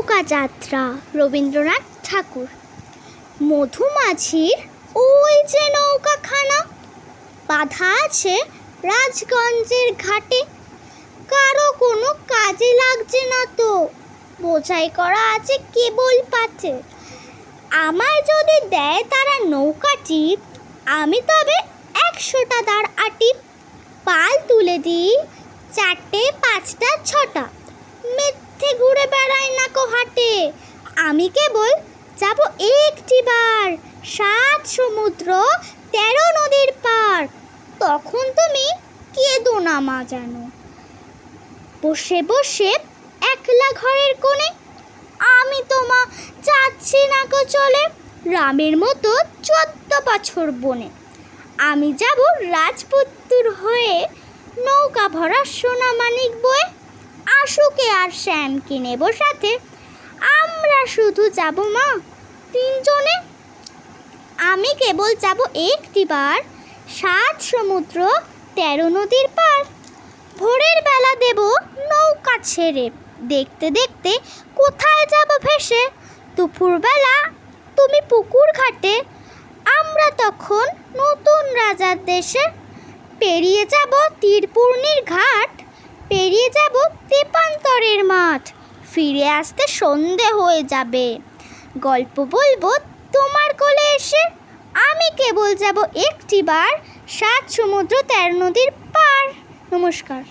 নৌকা যাত্রা রবীন্দ্রনাথ ঠাকুর। মধুমাছির ওই যে নৌকাখানা বাঁধা আছে রাজগঞ্জের ঘাটে, কারো কোনো কাজে লাগছে না তো, বোঝাই করা আছে কেবল পাচ্ছে। আমায় যদি দেয় তারা নৌকাটি, আমি তবে 100টা দাঁড় আটি, পাল তুলে দিই 4টে 5টা 6টা, মিথ্যে ঘুরে বেড়াই না কো হাটে। আমি কেবল যাব একটিবার 7 সমুদ্র 13 নদীর পার, তখন তুমি কেঁদো না মা জানো। বসে বসে একলা ঘরের কোণে, আমি তো মা যাচ্ছি না কো চলে, রামের মতো 14 বছর বনে। আমি যাব রাজপুত্তুর হয়ে, নৌকা ভরা সোনা মানিক বয়ে। আশুকে আর শ্যামকে নেব সাথে, আমরা শুধু যাব মা 3 জনে। আমি কেবল যাব একটিবার 7 সমুদ্র 13 নদীর পার। ভোরের বেলা দেব নৌকা ছেড়ে, দেখতে দেখতে কোথায় যাব ভেসে। দুপুরবেলা তুমি পুকুর ঘাটে, আমরা তখন নতুন রাজার দেশে। পেরিয়ে যাব তীরপূর্ণির ঘাট, পেরিয়ে যাব তেপান্তরের মাঠ। ফিরে আসতে সন্ধে হয়ে যাবে, গল্প বলবো তোমার কোলে এসে। আমি কেবল যাব একটিবার 7 সমুদ্র 13 নদীর পার। নমস্কার।